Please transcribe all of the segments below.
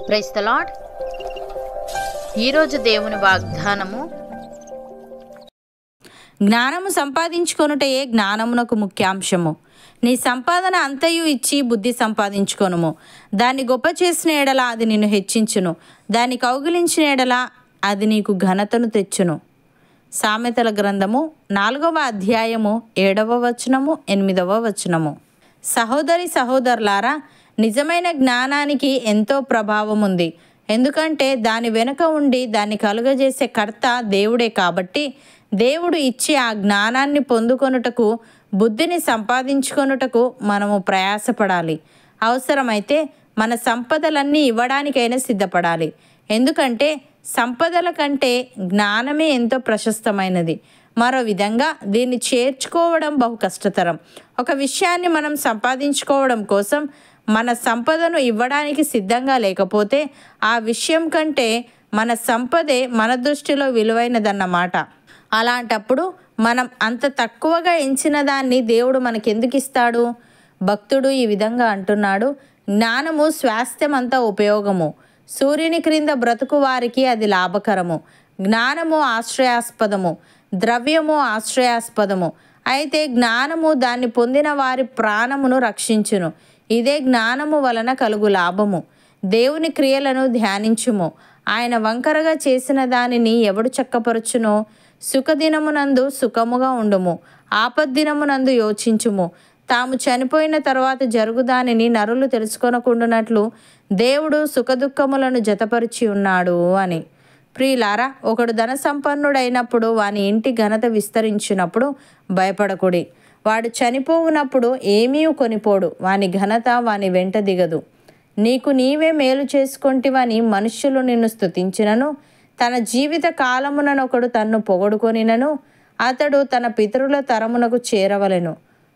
Praise the lord. ఈరోజు దేవుని వాగ్దానము, జ్ఞానము సంపాదించుకొనుటయే జ్ఞానమునకు ముఖ్యాంశము. నీ సంపాదన అంతయు ఇచ్చి బుద్ధి సంపాదించుకొనుము. దాన్ని గొప్ప చేసిన ఎడల అది నిన్ను హెచ్చించును, దాన్ని కౌగిలించిన ఎడల అది నీకు ఘనతను తెచ్చును. సామెతల గ్రంథము 4వ అధ్యాయము 7వ వచనము 8వ వచనము. సహోదరి సహోదరులారా, నిజమైన జ్ఞానానికి ఎంతో ప్రభావం ఉంది. ఎందుకంటే దాని వెనుక ఉండి దాన్ని కలుగజేసే కర్త దేవుడే. కాబట్టి దేవుడు ఇచ్చి ఆ జ్ఞానాన్ని పొందుకొనుటకు, బుద్ధిని సంపాదించుకొనుటకు మనము ప్రయాసపడాలి. అవసరమైతే మన సంపదలన్నీ ఇవ్వడానికైనా సిద్ధపడాలి. ఎందుకంటే సంపదల కంటే జ్ఞానమే ఎంతో ప్రశస్తమైనది. మరో విధంగా దీన్ని చేర్చుకోవడం బహు కష్టతరం. ఒక విషయాన్ని మనం సంపాదించుకోవడం కోసం మన సంపదను ఇవ్వడానికి సిద్ధంగా లేకపోతే ఆ విషయం కంటే మన సంపదే మన దృష్టిలో విలువైనదన్నమాట. అలాంటప్పుడు మనం అంత తక్కువగా ఎంచిన దాన్ని దేవుడు మనకెందుకు ఇస్తాడు? భక్తుడు ఈ విధంగా అంటున్నాడు, జ్ఞానము స్వాస్థ్యమంతా ఉపయోగము, సూర్యుని క్రింద బ్రతుకు వారికి అది లాభకరము. జ్ఞానము ఆశ్రయాస్పదము, ద్రవ్యము ఆశ్రయాస్పదము. అయితే జ్ఞానము దాన్ని పొందిన వారి ప్రాణమును రక్షించును. ఇదే జ్ఞానము వలన కలుగు లాభము. దేవుని క్రియలను ధ్యానించుము. ఆయన వంకరగా చేసిన దానిని ఎవడు చక్కపరచునో? సుఖదినమునందు సుఖముగా ఉండుము, ఆపద్దినమునందు యోచించుము. తాము చనిపోయిన తర్వాత జరుగు దానిని నరులు తెలుసుకొనకుండునట్లు దేవుడు సుఖదుఖములను జతపరిచి ఉన్నాడు అని. ప్రియులారా, ఒకడు ధన సంపన్నుడైనప్పుడు వాని ఇంటి ఘనత విస్తరించినప్పుడు భయపడకుడి. వాడు చనిపోవునప్పుడు ఏమీ కొనిపోడు, వాని ఘనత వాని వెంట దిగదు. నీకు నీవే మేలు చేసుకొంటివని మనుష్యులు నిన్ను స్తుతించినను, తన జీవిత కాలముననొకడు తన్ను పొగడుకొనినను అతడు తన పితరుల తరమునకు చేరవలెను.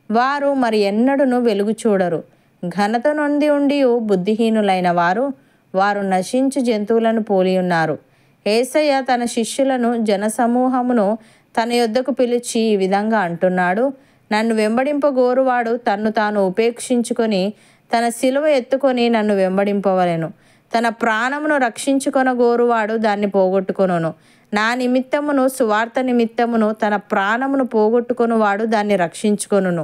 వారు మరి ఎన్నడూను వెలుగు చూడరు. ఘనత నొంది ఉండి బుద్ధిహీనులైన వారు నశించు జంతువులను పోలి ఉన్నారు. యేసయ్య తన శిష్యులను జనసమూహమును తన యొద్దకు పిలిచి ఈ విధంగా అంటున్నాడు, నన్ను వెంబడింపగోరువాడు తన్ను తాను ఉపేక్షించుకొని తన సిలువ ఎత్తుకొని నన్ను వెంబడింపవలెను. తన ప్రాణమును రక్షించుకొనగోరువాడు దాన్ని పోగొట్టుకొనును. నా నిమిత్తమును సువార్త నిమిత్తమును తన ప్రాణమును పోగొట్టుకొనువాడు దాన్ని రక్షించుకొనును.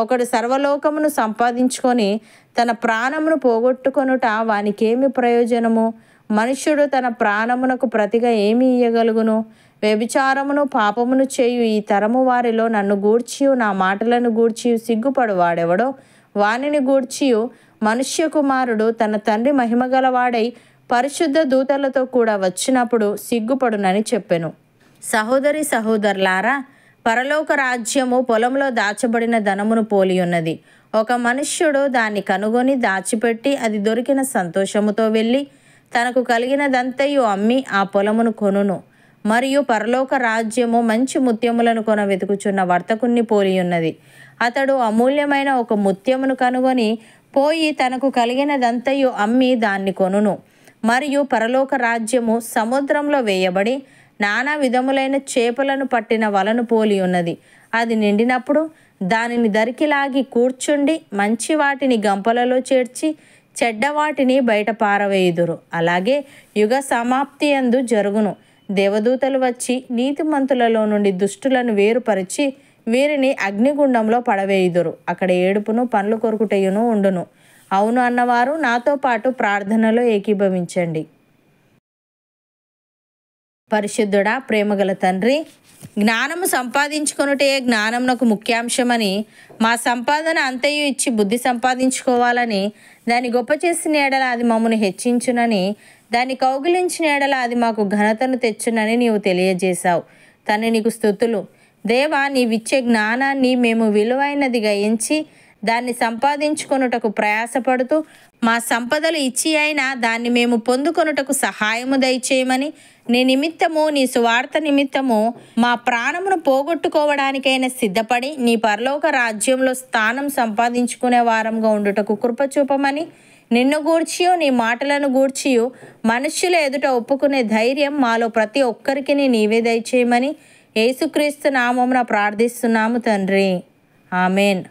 ఒకడు సర్వలోకమును సంపాదించుకొని తన ప్రాణమును పోగొట్టుకొనుట వానికేమి ప్రయోజనము? మనుష్యుడు తన ప్రాణమునకు ప్రతిగా ఏమి ఇయ్యగలుగును? వ్యభిచారమును పాపమును చేయు ఈ తరము వారిలో నన్ను గూర్చియు నా మాటలను గూర్చియు సిగ్గుపడు వాడెవడో వానిని గూర్చియు మనుష్య కుమారుడు తన తండ్రి మహిమగలవాడై పరిశుద్ధ దూతలతో కూడా వచ్చినప్పుడు సిగ్గుపడునని చెప్పెను. సహోదరి సహోదరులారా, పరలోక రాజ్యము పొలంలో దాచబడిన ధనమును పోలి ఉన్నది. ఒక మనుష్యుడు దాన్ని కనుగొని దాచిపెట్టి అది దొరికిన సంతోషముతో వెళ్ళి తనకు కలిగినదంతయు అమ్మి ఆ పొలమును కొనును. మరియు పరలోక రాజ్యము మంచి ముత్యములను కొన వెతుకుచున్న వర్తకుణ్ణి పోలి ఉన్నది. అతడు అమూల్యమైన ఒక ముత్యమును కనుగొని పోయి తనకు కలిగినదంతయు అమ్మి దాన్ని కొనును. మరియు పరలోక రాజ్యము సముద్రంలో వేయబడి నానా విధములైన చేపలను పట్టిన వలను పోలి ఉన్నది. అది నిండినప్పుడు దానిని దరికిలాగి కూర్చుండి మంచి వాటిని గంపలలో చేర్చి చెడ్డవాటిని బయట పారవేయుదురు. అలాగే యుగ సమాప్తి యందు జరుగును. దేవదూతలు వచ్చి నీతిమంతులలో నుండి దుష్టులను వేరుపరిచి వీరిని అగ్నిగుండంలో పడవేయుదురు. అక్కడ ఏడుపును పండ్లు కొరుకుటయును ఉండును. అవును అన్నవారు నాతో పాటు ప్రార్థనలో ఏకీభవించండి. పరిశుద్ధుడా, ప్రేమగల తండ్రి, జ్ఞానము సంపాదించుకొనుటే జ్ఞానమునకు ముఖ్యాంశమని, మా సంపాదన అంతయు ఇచ్చి బుద్ధి సంపాదించుకోవాలని, దాన్ని గొప్ప చేసిన ఎడల అది మమ్మల్ని హెచ్చించునని, దాన్ని కౌగిలించిన ఎడల అది మాకు ఘనతను తెచ్చునని నీవు తెలియజేశావు. తండ్రి, నీకు స్తుతులు. దేవా, నీవిచ్చే జ్ఞానాన్ని మేము విలువైనదిగా ఎంచి దాన్ని సంపాదించుకొనుటకు ప్రయాసపడుతూ మా సంపదలు ఇచ్చి అయినా దాన్ని మేము పొందుకొనుటకు సహాయము దయచేయమని, నీ నిమిత్తము నీ సువార్త నిమిత్తము మా ప్రాణమును పోగొట్టుకోవడానికైనా సిద్ధపడి నీ పరలోక రాజ్యంలో స్థానం సంపాదించుకునే వారంగా ఉండుటకు కృప చూపమని, నిన్ను గూర్చియు నీ మాటలను గూర్చియు మనుష్యుల ఎదుట ఒప్పుకునే ధైర్యం మాలో ప్రతి ఒక్కరికి నీవే దయచేయమని యేసుక్రీస్తు నామమున ప్రార్థిస్తున్నాము తండ్రి. ఆమెన్.